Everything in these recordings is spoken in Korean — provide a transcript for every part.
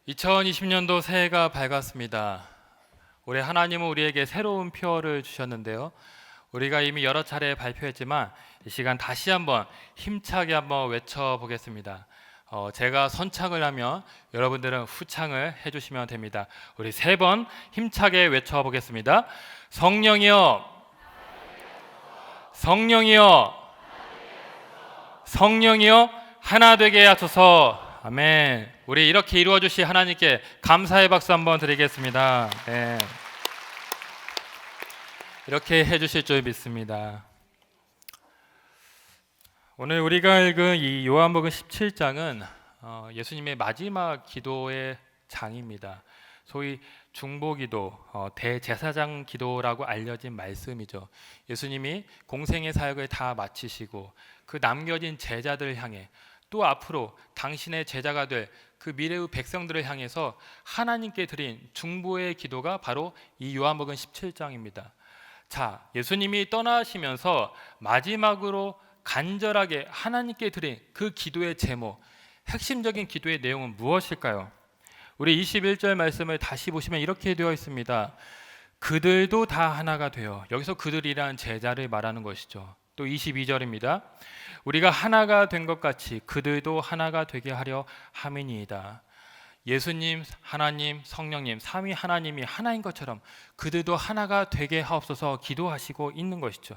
2020년도 새해가 밝았습니다. 올해 하나님은 우리에게 새로운 표어를 주셨는데요. 우리가 이미 여러 차례 발표했지만 이 시간 다시 한번 힘차게 한번 외쳐보겠습니다. 제가 선창을 하면 여러분들은 후창을 해주시면 됩니다. 우리 세 번 힘차게 외쳐보겠습니다. 성령이여, 성령이여, 성령이여 하나 되게 하소서. 아멘. 우리 이렇게 이루어 주신 하나님께 감사의 박수 한번 드리겠습니다. 네. 이렇게 해주실 줄 믿습니다. 오늘 우리가 읽은 이 요한복음 17장은 예수님의 마지막 기도의 장입니다. 소위 중보기도, 대제사장 기도라고 알려진 말씀이죠. 예수님이 공생의 사역을 다 마치시고 그 남겨진 제자들을 향해 또 앞으로 당신의 제자가 될 그 미래의 백성들을 향해서 하나님께 드린 중보의 기도가 바로 이 요한복음 17장입니다. 자, 예수님이 떠나시면서 마지막으로 간절하게 하나님께 드린 그 기도의 제목, 핵심적인 기도의 내용은 무엇일까요? 우리 21절 말씀을 다시 보시면 이렇게 되어 있습니다. 그들도 다 하나가 되어. 여기서 그들이란 제자를 말하는 것이죠. 또 22절입니다. 우리가 하나가 된 것 같이 그들도 하나가 되게 하려 함이니이다. 예수님, 하나님, 성령님, 삼위 하나님이 하나인 것처럼 그들도 하나가 되게 하옵소서 기도하시고 있는 것이죠.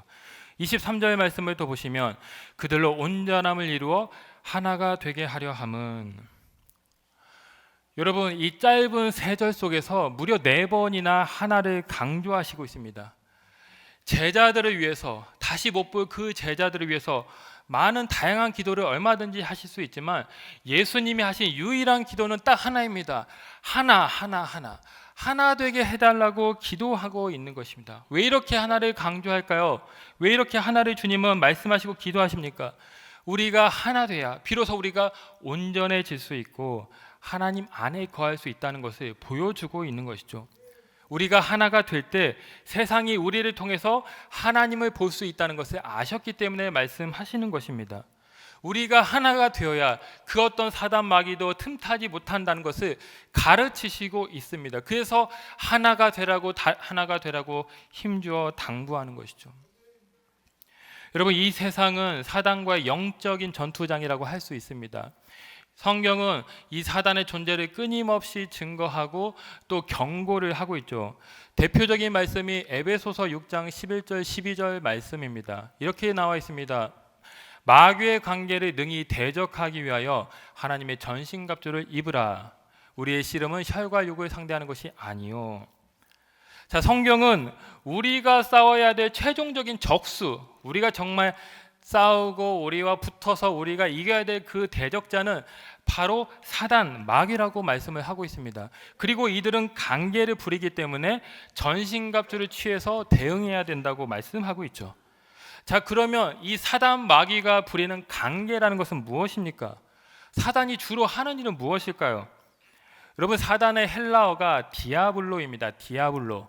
23절 말씀을 또 보시면 그들로 온전함을 이루어 하나가 되게 하려 함은. 여러분, 이 짧은 세 절 속에서 무려 4번이나 하나를 강조하시고 있습니다. 제자들을 위해서, 다시 못 볼 그 제자들을 위해서 많은 다양한 기도를 얼마든지 하실 수 있지만 예수님이 하신 유일한 기도는 딱 하나입니다. 하나 되게 해달라고 기도하고 있는 것입니다. 왜 이렇게 하나를 강조할까요? 왜 이렇게 하나를 주님은 말씀하시고 기도하십니까? 우리가 하나 돼야 비로소 우리가 온전해질 수 있고 하나님 안에 거할 수 있다는 것을 보여주고 있는 것이죠. 우리가 하나가 될 때 세상이 우리를 통해서 하나님을 볼 수 있다는 것을 아셨기 때문에 말씀하시는 것입니다. 우리가 하나가 되어야 그 어떤 사단 마귀도 틈타지 못한다는 것을 가르치시고 있습니다. 그래서 하나가 되라고 힘주어 당부하는 것이죠. 여러분, 이 세상은 사단과의 영적인 전투장이라고 할 수 있습니다. 성경은 이 사단의 존재를 끊임없이 증거하고 또 경고를 하고 있죠. 대표적인 말씀이 에베소서 6장 11절 12절 말씀입니다. 이렇게 나와 있습니다. 마귀의 관계를 능히 대적하기 위하여 하나님의 전신갑주를 입으라. 우리의 씨름은 혈과 육을 상대하는 것이 아니요. 자, 성경은 우리가 싸워야 될 최종적인 적수, 우리가 정말 싸우고 우리와 붙어서 우리가 이겨야 될 그 대적자는 바로 사단, 마귀라고 말씀을 하고 있습니다. 그리고 이들은 관계를 부리기 때문에 전신갑주를 취해서 대응해야 된다고 말씀하고 있죠. 자, 그러면 이 사단, 마귀가 부리는 관계라는 것은 무엇입니까? 사단이 주로 하는 일은 무엇일까요? 여러분, 사단의 헬라어가 디아블로입니다. 디아블로.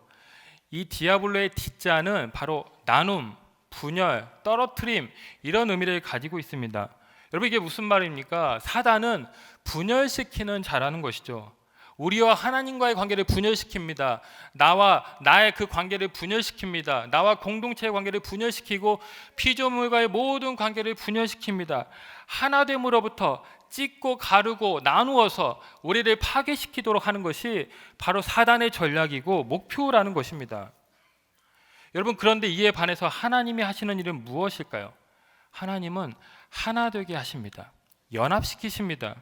이 디아블로의 디자는 바로 나눔, 분열, 떨어뜨림, 이런 의미를 가지고 있습니다. 여러분, 이게 무슨 말입니까? 사단은 분열시키는 자라는 것이죠. 우리와 하나님과의 관계를 분열시킵니다. 나와 나의 그 관계를 분열시킵니다. 나와 공동체의 관계를 분열시키고 피조물과의 모든 관계를 분열시킵니다. 하나됨으로부터 찢고 가르고 나누어서 우리를 파괴시키도록 하는 것이 바로 사단의 전략이고 목표라는 것입니다. 여러분, 그런데 이에 반해서 하나님이 하시는 일은 무엇일까요? 하나님은 하나 되게 하십니다. 연합시키십니다.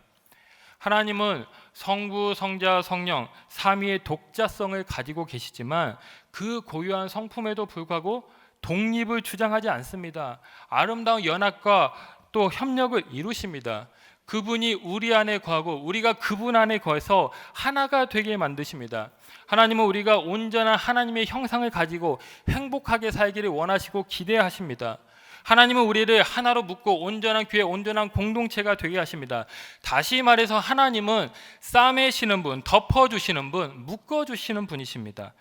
하나님은 성부, 성자, 성령, 삼위의 독자성을 가지고 계시지만 그 고유한 성품에도 불구하고 독립을 주장하지 않습니다. 아름다운 연합과 또 협력을 이루십니다. 그분이 우리 안에 거하고 우리가 그분 안에 거해서 하나가 되게 만드십니다. 하나님은 우리가 온전한 하나님의 형상을 가지고 행복하게 살기를 원하시고 기대하십니다. 하나님은 우리를 하나로 묶고 온전한 교회, 온전한 공동체가 되게 하십니다. 다시 말해서 하나님은 싸매시는 분, 덮어주시는 분, 묶어주시는 분이십니다.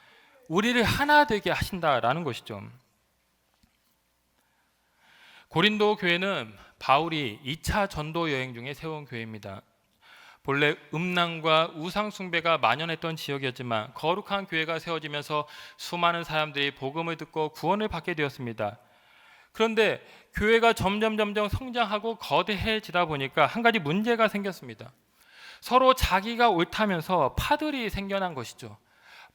우리를 하나 되게 하신다라는 것이죠. 고린도 교회는 바울이 2차 전도 여행 중에 세운 교회입니다. 본래 음란과 우상 숭배가 만연했던 지역이었지만 거룩한 교회가 세워지면서 수많은 사람들이 복음을 듣고 구원을 받게 되었습니다. 그런데 교회가 점점 성장하고 거대해지다 보니까 한 가지 문제가 생겼습니다. 서로 자기가 옳다면서 파들이 생겨난 것이죠.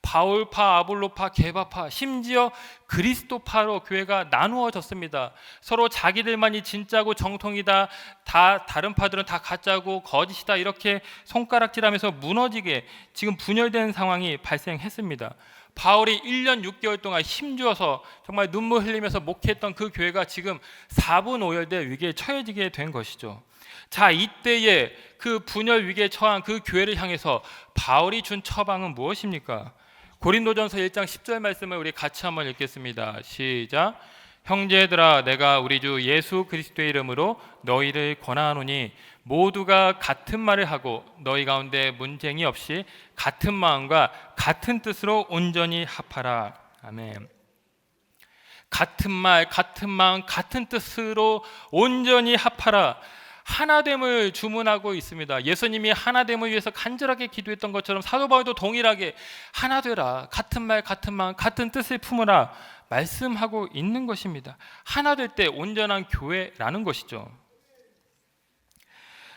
바울파, 아볼로파, 게바파, 심지어 그리스도파로 교회가 나누어졌습니다. 서로 자기들만이 진짜고 정통이다, 다 다른 파들은 다 가짜고 거짓이다, 이렇게 손가락질하면서 무너지게 지금 분열된 상황이 발생했습니다. 바울이 1년 6개월 동안 힘주어서 정말 눈물 흘리면서 목회했던 그 교회가 지금 4분 5열대 위기에 처해지게 된 것이죠. 자, 이때에 그 분열 위기에 처한 그 교회를 향해서 바울이 준 처방은 무엇입니까? 고린도전서 1장 10절 말씀을 우리 같이 한번 읽겠습니다. 시작. 형제들아, 내가 우리 주 예수 그리스도의 이름으로 너희를 권하노니 모두가 같은 말을 하고 너희 가운데 문쟁이 없이 같은 마음과 같은 뜻으로 온전히 합하라. 아멘. 같은 말, 같은 마음, 같은 뜻으로 온전히 합하라. 하나됨을 주문하고 있습니다. 예수님이 하나됨을 위해서 간절하게 기도했던 것처럼 사도 바울도 동일하게 하나 되라, 같은 말, 같은 마음, 같은 뜻을 품으라 말씀하고 있는 것입니다. 하나 될 때 온전한 교회라는 것이죠.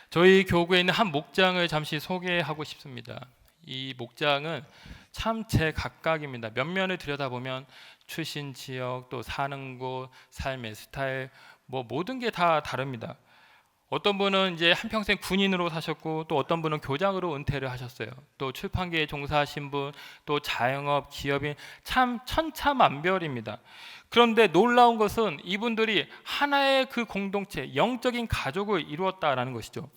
저희 교구에 있는 한 목장을 잠시 소개하고 싶습니다. 이 목장은 참 제각각입니다. 면면을 들여다보면 출신 지역, 또 사는 곳, 삶의 스타일, 모든 게 다 다릅니다. 어떤 분은 이제 한평생 군인으로 사셨고, 또 어떤 분은 교장으로 은퇴를 하셨어요. 또 출판계에 종사하신 분, 또 자영업, 기업인, 참 천차만별입니다. 그런데 놀라운 것은 이분들이 하나의 그 공동체, 영적인 가족을 이루었다라는 것이죠.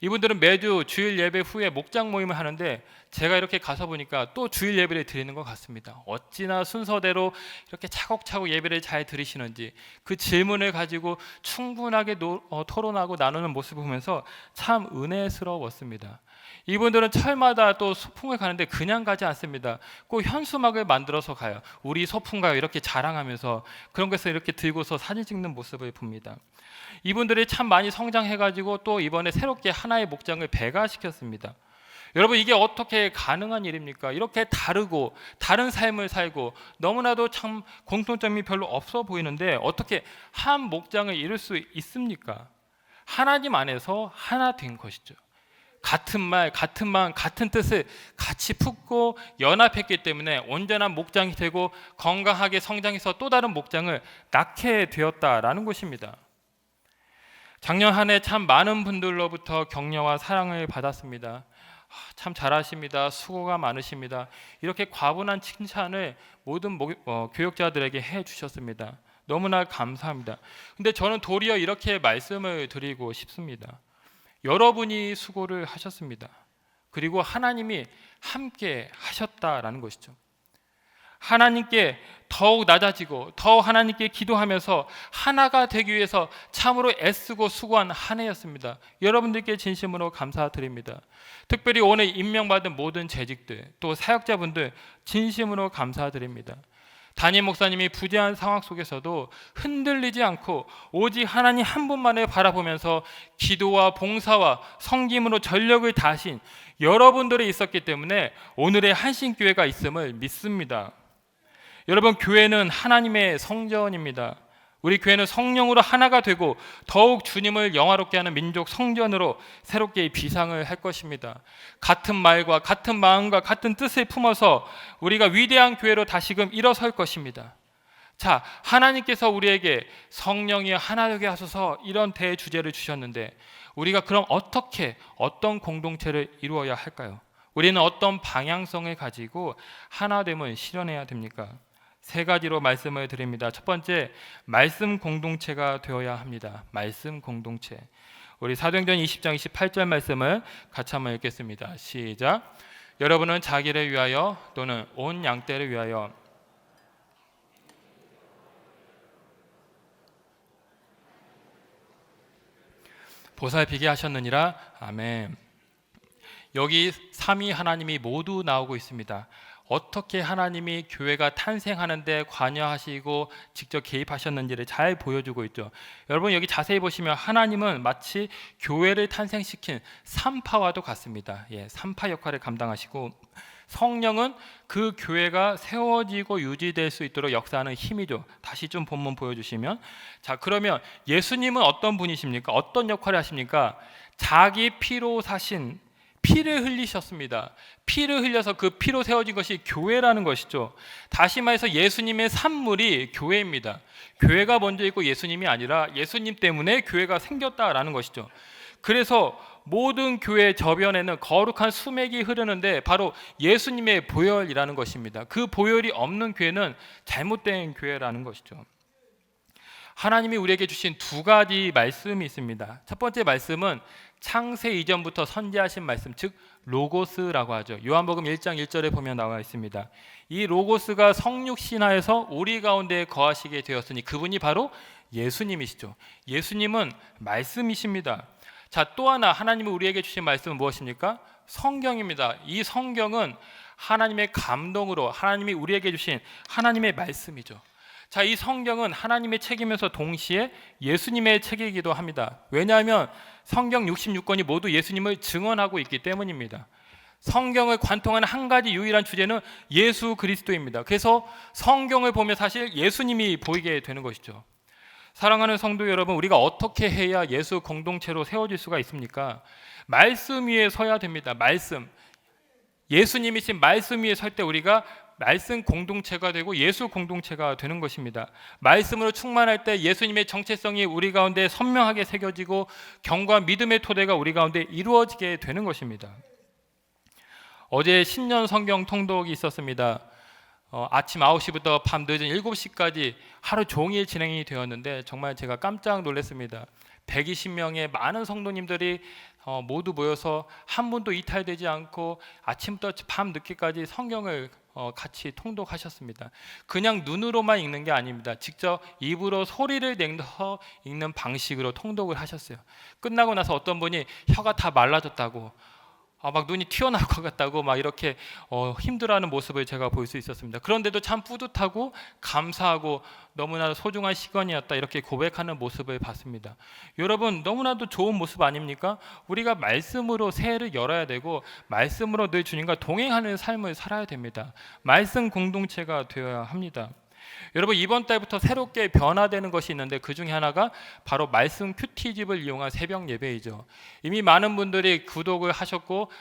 이분들은 매주 주일 예배 후에 목장 모임을 하는데 제가 이렇게 가서 보니까 또 주일 예배를 드리는 것 같습니다. 어찌나 순서대로 이렇게 차곡차곡 예배를 잘 드리시는지, 그 질문을 가지고 충분하게 토론하고 나누는 모습을 보면서 참 은혜스러웠습니다. 이분들은 철마다 또 소풍을 가는데 그냥 가지 않습니다. 꼭 현수막을 만들어서 가요. 우리 소풍 가요, 이렇게 자랑하면서 그런 것을 이렇게 들고서 사진 찍는 모습을 봅니다. 이분들이 참 많이 성장해가지고 또 이번에 새롭게 하나의 목장을 배가시켰습니다. 여러분, 이게 어떻게 가능한 일입니까? 이렇게 다르고 다른 삶을 살고 너무나도 참 공통점이 별로 없어 보이는데 어떻게 한 목장을 이룰 수 있습니까? 하나님 안에서 하나 된 것이죠. 같은 말, 같은 마음, 같은 뜻을 같이 품고 연합했기 때문에 온전한 목장이 되고 건강하게 성장해서 또 다른 목장을 낳게 되었다라는 것입니다. 작년 한 해 참 많은 분들로부터 격려와 사랑을 받았습니다. 참 잘하십니다. 수고가 많으십니다. 이렇게 과분한 칭찬을 모든 교역자들에게 해주셨습니다. 너무나 감사합니다. 근데 저는 도리어 이렇게 말씀을 드리고 싶습니다. 여러분이 수고를 하셨습니다. 그리고 하나님이 함께 하셨다라는 것이죠. 하나님께 더욱 낮아지고 더욱 하나님께 기도하면서 하나가 되기 위해서 참으로 애쓰고 수고한 한 해였습니다. 여러분들께 진심으로 감사드립니다. 특별히 오늘 임명받은 모든 재직들, 또 사역자분들 진심으로 감사드립니다. 담임 목사님이 부재한 상황 속에서도 흔들리지 않고 오직 하나님 한 분만을 바라보면서 기도와 봉사와 섬김으로 전력을 다하신 여러분들이 있었기 때문에 오늘의 한신교회가 있음을 믿습니다. 여러분, 교회는 하나님의 성전입니다. 우리 교회는 성령으로 하나가 되고 더욱 주님을 영화롭게 하는 민족 성전으로 새롭게 비상을 할 것입니다. 같은 말과 같은 마음과 같은 뜻을 품어서 우리가 위대한 교회로 다시금 일어설 것입니다. 자, 하나님께서 우리에게 성령이 하나 되게 하소서 이런 대주제를 주셨는데 우리가 그럼 어떤 공동체를 이루어야 할까요? 우리는 어떤 방향성을 가지고 하나됨을 실현해야 됩니까? 세 가지로 말씀을 드립니다. 첫 번째, 말씀 공동체가 되어야 합니다. 말씀 공동체. 우리 사도행전 20장 28절 말씀을 같이 한번 읽겠습니다. 시작. 여러분은 자기를 위하여 또는 온 양떼를 위하여 보살피게 하셨느니라. 아멘. 여기 삼위 하나님이 모두 나오고 있습니다. 어떻게 하나님이 교회가 탄생하는 데 관여하시고 직접 개입하셨는지를 잘 보여주고 있죠. 여러분 여기 자세히 보시면 하나님은 마치 교회를 탄생시킨 산파와도 같습니다. 산파 역할을 감당하시고 성령은 그 교회가 세워지고 유지될 수 있도록 역사하는 힘이죠. 다시 좀 본문 보여주시면, 자 그러면 예수님은 어떤 분이십니까? 어떤 역할을 하십니까? 자기 피로 사신, 피를 흘리셨습니다. 피를 흘려서 그 피로 세워진 것이 교회라는 것이죠. 다시 말해서 예수님의 산물이 교회입니다. 교회가 먼저 있고 예수님이 아니라 예수님 때문에 교회가 생겼다라는 것이죠. 그래서 모든 교회의 저변에는 거룩한 수맥이 흐르는데 바로 예수님의 보혈이라는 것입니다. 그 보혈이 없는 교회는 잘못된 교회라는 것이죠. 하나님이 우리에게 주신 두 가지 말씀이 있습니다. 첫 번째 말씀은 창세 이전부터 선지하신 말씀, 즉 로고스라고 하죠. 요한복음 1장 1절에 보면 나와 있습니다. 이 로고스가 성육신하여서 우리 가운데 거하시게 되었으니 그분이 바로 예수님이시죠. 예수님은 말씀이십니다. 자, 또 하나 하나님이 우리에게 주신 말씀은 무엇입니까? 성경입니다. 이 성경은 하나님의 감동으로 하나님이 우리에게 주신 하나님의 말씀이죠. 자, 이 성경은 하나님의 책이면서 동시에 예수님의 책이기도 합니다. 왜냐하면 성경 66권이 모두 예수님을 증언하고 있기 때문입니다. 성경을 관통하는 한 가지 유일한 주제는 예수 그리스도입니다. 그래서 성경을 보면 사실 예수님이 보이게 되는 것이죠. 사랑하는 성도 여러분, 우리가 어떻게 해야 예수 공동체로 세워질 수가 있습니까? 말씀 위에 서야 됩니다. 말씀, 예수님이신 말씀 위에 설 때 우리가 말씀 공동체가 되고 예수 공동체가 되는 것입니다. 말씀으로 충만할 때 예수님의 정체성이 우리 가운데 선명하게 새겨지고 경과 믿음의 토대가 우리 가운데 이루어지게 되는 것입니다. 어제 신년 성경 통독이 있었습니다. 아침 9시부터 밤 늦은 7시까지 하루 종일 진행이 되었는데 정말 제가 깜짝 놀랐습니다. 120명의 많은 성도님들이 모두 모여서 한 분도 이탈되지 않고 아침부터 밤 늦게까지 성경을 같이 통독하셨습니다. 그냥 눈으로만 읽는 게 아닙니다. 직접 입으로 소리를 내서 읽는 방식으로 통독을 하셨어요. 끝나고 나서 어떤 분이 혀가 다 말라졌다고, 막 눈이 튀어나올 것 같다고 막 이렇게 힘들어하는 모습을 제가 볼 수 있었습니다. 그런데도 참 뿌듯하고 감사하고 너무나 소중한 시간이었다 이렇게 고백하는 모습을 봤습니다. 여러분 너무나도 좋은 모습 아닙니까? 우리가 말씀으로 새해를 열어야 되고 말씀으로 늘 주님과 동행하는 삶을 살아야 됩니다. 말씀 공동체가 되어야 합니다. 여러분 이번 달부터 새롭게 변화되는 것이 있는데 그 중에 하나가 바로 말씀 큐티집을 이용한 새벽 예배이죠. 이미 많은 분들이 구독을 하셨고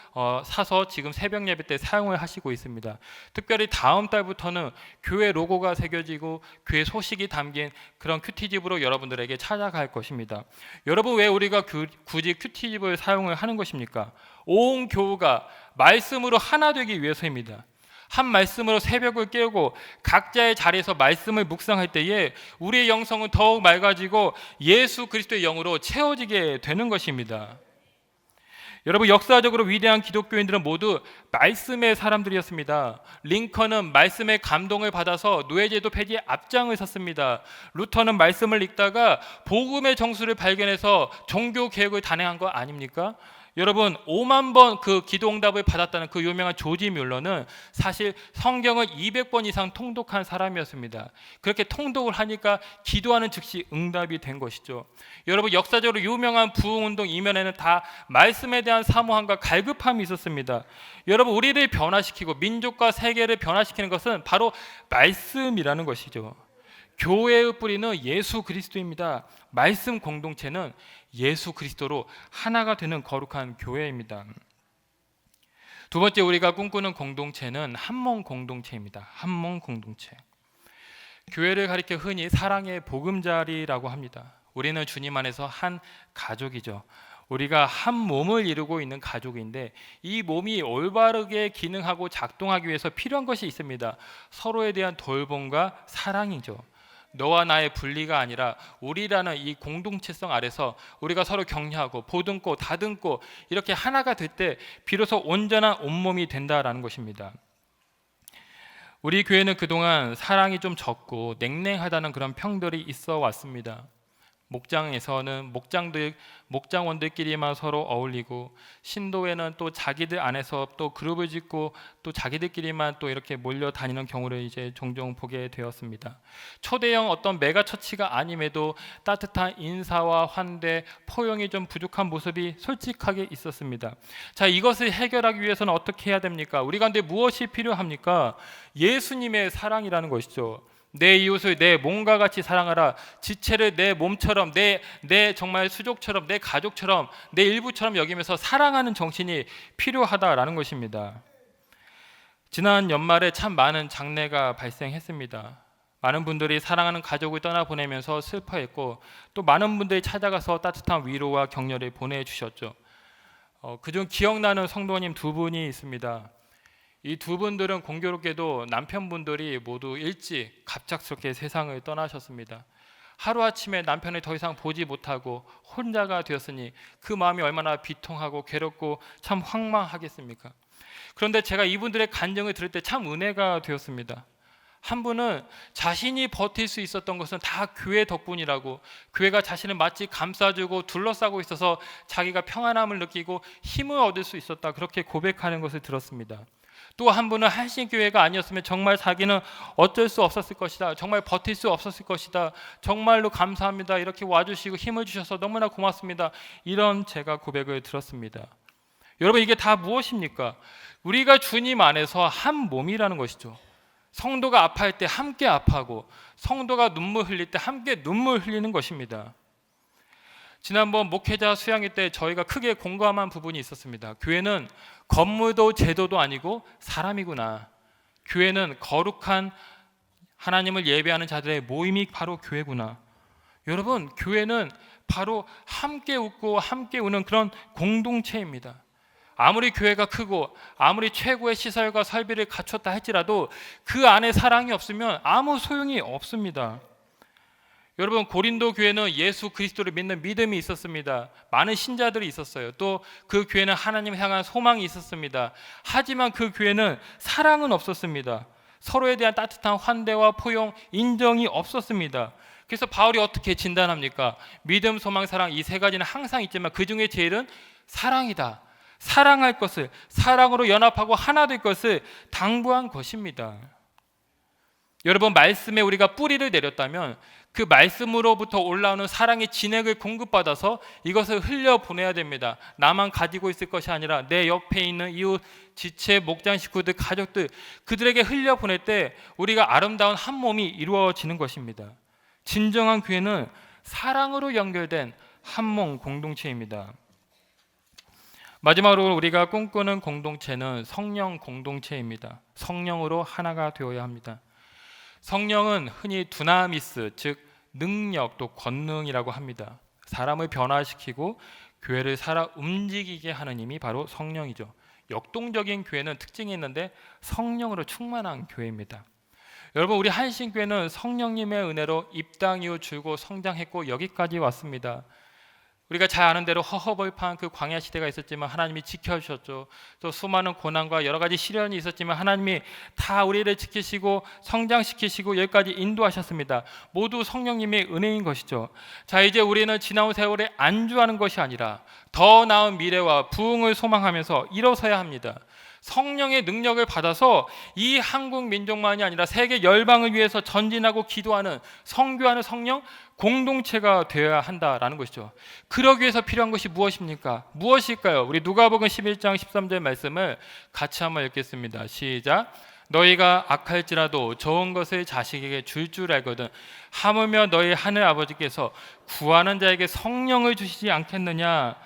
사서 지금 새벽 예배 때 사용을 하시고 있습니다. 특별히 다음 달부터는 교회 로고가 새겨지고 교회 소식이 담긴 그런 큐티집으로 여러분들에게 찾아갈 것입니다. 여러분 왜 우리가 굳이 큐티집을 사용을 하는 것입니까? 온 교우가 말씀으로 하나 되기 위해서입니다. 한 말씀으로 새벽을 깨우고 각자의 자리에서 말씀을 묵상할 때에 우리의 영성은 더욱 맑아지고 예수 그리스도의 영으로 채워지게 되는 것입니다. 여러분 역사적으로 위대한 기독교인들은 모두 말씀의 사람들이었습니다. 링컨은 말씀의 감동을 받아서 노예제도 폐지에 앞장을 섰습니다. 루터는 말씀을 읽다가 복음의 정수를 발견해서 종교 개혁을 단행한 거 아닙니까? 여러분 5만 번 그 기도응답을 받았다는 그 유명한 조지 뮬러는 사실 성경을 200번 이상 통독한 사람이었습니다. 그렇게 통독을 하니까 기도하는 즉시 응답이 된 것이죠. 여러분 역사적으로 유명한 부흥운동 이면에는 다 말씀에 대한 사모함과 갈급함이 있었습니다. 여러분 우리를 변화시키고 민족과 세계를 변화시키는 것은 바로 말씀이라는 것이죠. 교회의 뿌리는 예수 그리스도입니다. 말씀 공동체는 예수 그리스도로 하나가 되는 거룩한 교회입니다. 두 번째 우리가 꿈꾸는 공동체는 한몸 공동체입니다. 한몸 공동체. 교회를 가리켜 흔히 사랑의 보금자리라고 합니다. 우리는 주님 안에서 한 가족이죠. 우리가 한 몸을 이루고 있는 가족인데 이 몸이 올바르게 기능하고 작동하기 위해서 필요한 것이 있습니다. 서로에 대한 돌봄과 사랑이죠. 너와 나의 분리가 아니라 우리라는 이 공동체성 아래서 우리가 서로 격려하고 보듬고 다듬고 이렇게 하나가 될 때 비로소 온전한 온몸이 된다라는 것입니다. 우리 교회는 그동안 사랑이 좀 적고 냉랭하다는 그런 평들이 있어 왔습니다. 목장에서는 목장원들끼리만 서로 어울리고, 신도에는 또 자기들 안에서 또 그룹을 짓고 또 자기들끼리만 또 이렇게 몰려 다니는 경우를 이제 종종 보게 되었습니다. 초대형 어떤 메가 처치가 아님에도 따뜻한 인사와 환대, 포용이 좀 부족한 모습이 솔직하게 있었습니다. 자, 이것을 해결하기 위해서는 어떻게 해야 됩니까? 우리 가운데 무엇이 필요합니까? 예수님의 사랑이라는 것이죠. 내 이웃을 내 몸과 같이 사랑하라. 지체를 내 몸처럼, 내 정말 수족처럼, 내 가족처럼, 내 일부처럼 여기면서 사랑하는 정신이 필요하다라는 것입니다. 지난 연말에 참 많은 장례가 발생했습니다. 많은 분들이 사랑하는 가족을 떠나보내면서 슬퍼했고, 또 많은 분들이 찾아가서 따뜻한 위로와 격려를 보내주셨죠. 그중 기억나는 성도님 두 분이 있습니다. 이 두 분들은 공교롭게도 남편분들이 모두 일찍 갑작스럽게 세상을 떠나셨습니다. 하루아침에 남편을 더 이상 보지 못하고 혼자가 되었으니 그 마음이 얼마나 비통하고 괴롭고 참 황망하겠습니까? 그런데 제가 이분들의 간증을 들을 때 참 은혜가 되었습니다. 한 분은 자신이 버틸 수 있었던 것은 다 교회 덕분이라고, 교회가 자신을 마치 감싸주고 둘러싸고 있어서 자기가 평안함을 느끼고 힘을 얻을 수 있었다, 그렇게 고백하는 것을 들었습니다. 또 한 분은 한신교회가 아니었으면 정말 자기는 어쩔 수 없었을 것이다, 정말 버틸 수 없었을 것이다, 정말로 감사합니다, 이렇게 와주시고 힘을 주셔서 너무나 고맙습니다, 이런 제가 고백을 들었습니다. 여러분, 이게 다 무엇입니까? 우리가 주님 안에서 한 몸이라는 것이죠. 성도가 아파할 때 함께 아파하고, 성도가 눈물 흘릴 때 함께 눈물 흘리는 것입니다. 지난번 목회자 수양회 때 저희가 크게 공감한 부분이 있었습니다. 교회는 건물도 제도도 아니고 사람이구나. 교회는 거룩한 하나님을 예배하는 자들의 모임이 바로 교회구나. 여러분, 교회는 바로 함께 웃고 함께 우는 그런 공동체입니다. 아무리 교회가 크고 아무리 최고의 시설과 설비를 갖췄다 할지라도 그 안에 사랑이 없으면 아무 소용이 없습니다. 여러분, 고린도 교회는 예수 그리스도를 믿는 믿음이 있었습니다. 많은 신자들이 있었어요. 또 그 교회는 하나님을 향한 소망이 있었습니다. 하지만 그 교회는 사랑은 없었습니다. 서로에 대한 따뜻한 환대와 포용, 인정이 없었습니다. 그래서 바울이 어떻게 진단합니까? 믿음, 소망, 사랑, 이 세 가지는 항상 있지만 그 중에 제일은 사랑이다. 사랑할 것을, 사랑으로 연합하고 하나 될 것을 당부한 것입니다. 여러분, 말씀에 우리가 뿌리를 내렸다면 그 말씀으로부터 올라오는 사랑의 진액을 공급받아서 이것을 흘려보내야 됩니다. 나만 가지고 있을 것이 아니라 내 옆에 있는 이웃, 지체, 목장 식구들, 가족들, 그들에게 흘려보낼 때 우리가 아름다운 한 몸이 이루어지는 것입니다. 진정한 교회는 사랑으로 연결된 한 몸 공동체입니다. 마지막으로 우리가 꿈꾸는 공동체는 성령 공동체입니다. 성령으로 하나가 되어야 합니다. 성령은 흔히 두나미스, 즉 능력, 또 권능이라고 합니다. 사람을 변화시키고 교회를 살아 움직이게 하는 힘이 바로 성령이죠. 역동적인 교회는 특징이 있는데 성령으로 충만한 교회입니다. 여러분, 우리 한신교회는 성령님의 은혜로 입당 이후 줄고 성장했고 여기까지 왔습니다. 우리가 잘 아는 대로 허허벌판 그 광야 시대가 있었지만 하나님이 지켜주셨죠. 또 수많은 고난과 여러 가지 시련이 있었지만 하나님이 다 우리를 지키시고 성장시키시고 여기까지 인도하셨습니다. 모두 성령님의 은혜인 것이죠. 자, 이제 우리는 지나온 세월에 안주하는 것이 아니라 더 나은 미래와 부흥을 소망하면서 일어서야 합니다. 성령의 능력을 받아서 이 한국 민족만이 아니라 세계 열방을 위해서 전진하고 기도하는, 선교하는 성령 공동체가 되어야 한다라는 것이죠. 그러기 위해서 필요한 것이 무엇입니까? 무엇일까요? 우리 누가복음 11장 13절 말씀을 같이 한번 읽겠습니다. 시작. 너희가 악할지라도 좋은 것을 자식에게 줄 알거든 하물며 너희 하늘 아버지께서 구하는 자에게 성령을 주시지 않겠느냐.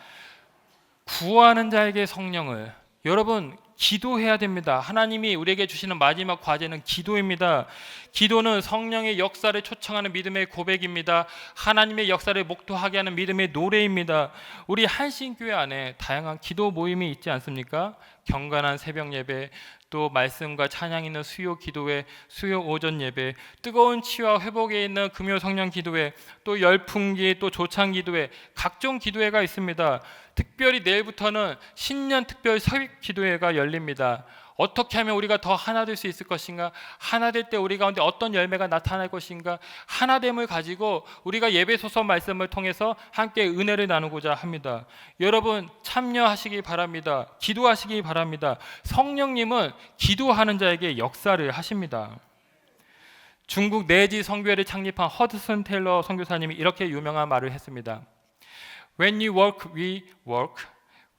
구하는 자에게 성령을, 여러분, 기도해야 됩니다. 하나님이 우리에게 주시는 마지막 과제는 기도입니다. 기도는 성령의 역사를 초청하는 믿음의 고백입니다. 하나님의 역사를 목도하게 하는 믿음의 노래입니다. 우리 한신교회 안에 다양한 기도 모임이 있지 않습니까? 경건한 새벽 예배, 또 말씀과 찬양 있는 수요 기도회, 수요 오전 예배, 뜨거운 치유와 회복에 있는 금요 성령 기도회, 또 열풍기, 또 조창 기도회, 각종 기도회가 있습니다. 특별히 내일부터는 신년 특별 서익 기도회가 열립니다. 열립니다. 어떻게 하면 우리가 더 하나 될 수 있을 것인가? 하나 될 때 우리 가운데 어떤 열매가 나타날 것인가? 하나됨을 가지고 우리가 예배소서 말씀을 통해서 함께 은혜를 나누고자 합니다. 여러분 참여하시기 바랍니다. 기도하시기 바랍니다. 성령님은 기도하는 자에게 역사를 하십니다. 중국 내지 선교회를 창립한 허드슨 테일러 선교사님이 이렇게 유명한 말을 했습니다. When you work, we work.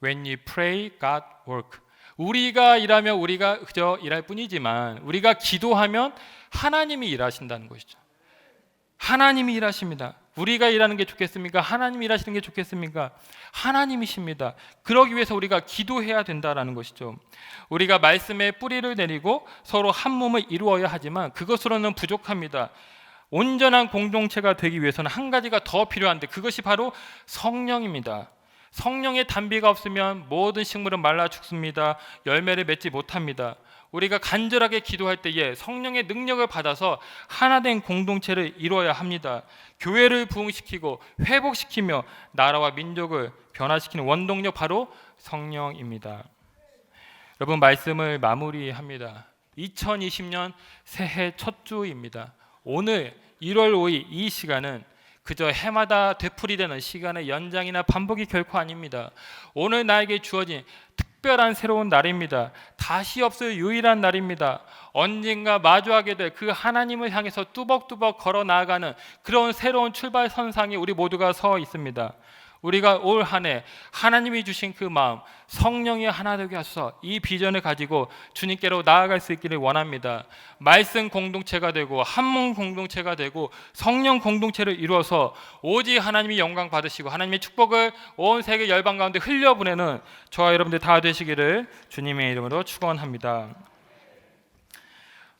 When you pray, God work. 우리가 일하면 우리가 그저 일할 뿐이지만 우리가 기도하면 하나님이 일하신다는 것이죠. 하나님이 일하십니다. 우리가 일하는 게 좋겠습니까? 하나님이 일하시는 게 좋겠습니까? 하나님이십니다. 그러기 위해서 우리가 기도해야 된다는 것이죠. 우리가 말씀에 뿌리를 내리고 서로 한 몸을 이루어야 하지만 그것으로는 부족합니다. 온전한 공동체가 되기 위해서는 한 가지가 더 필요한데 그것이 바로 성령입니다. 성령의 단비가 없으면 모든 식물은 말라 죽습니다. 열매를 맺지 못합니다. 우리가 간절하게 기도할 때에 성령의 능력을 받아서 하나된 공동체를 이루어야 합니다. 교회를 부흥시키고 회복시키며 나라와 민족을 변화시키는 원동력 바로 성령입니다. 여러분 말씀을 마무리합니다. 2020년 새해 첫 주입니다. 오늘 1월 5일 이 시간은 그저 해마다 되풀이되는 시간의 연장이나 반복이 결코 아닙니다. 오늘 나에게 주어진 특별한 새로운 날입니다. 다시 없을 유일한 날입니다. 언젠가 마주하게 될 그 하나님을 향해서 뚜벅뚜벅 걸어 나아가는 그런 새로운 출발선상에 우리 모두가 서 있습니다. 우리가 올 한 해 하나님이 주신 그 마음 성령이 하나 되게 하소서 이 비전을 가지고 주님께로 나아갈 수 있기를 원합니다. 말씀 공동체가 되고 한몸 공동체가 되고 성령 공동체를 이루어서 오직 하나님이 영광 받으시고 하나님의 축복을 온 세계 열방 가운데 흘려보내는 저와 여러분들 다 되시기를 주님의 이름으로 축원합니다.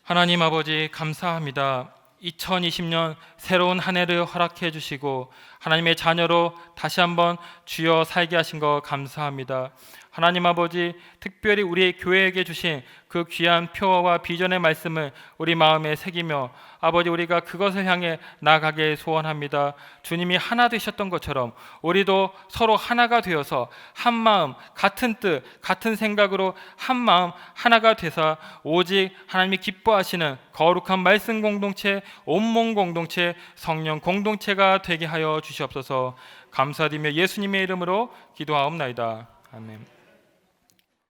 하나님 아버지 감사합니다. 2020년 새로운 한 해를 허락해 주시고 하나님의 자녀로 다시 한번 주여 살게 하신 것 감사합니다. 하나님 아버지 특별히 우리 교회에게 주신 그 귀한 표어와 비전의 말씀을 우리 마음에 새기며 아버지 우리가 그것을 향해 나아가게 소원합니다. 주님이 하나 되셨던 것처럼 우리도 서로 하나가 되어서 한 마음 같은 뜻 같은 생각으로 한 마음 하나가 되사 오직 하나님이 기뻐하시는 거룩한 말씀 공동체 온몸 공동체 성령 공동체가 되게 하여 주시옵소서. 감사드리며 예수님의 이름으로 기도하옵나이다. 아멘.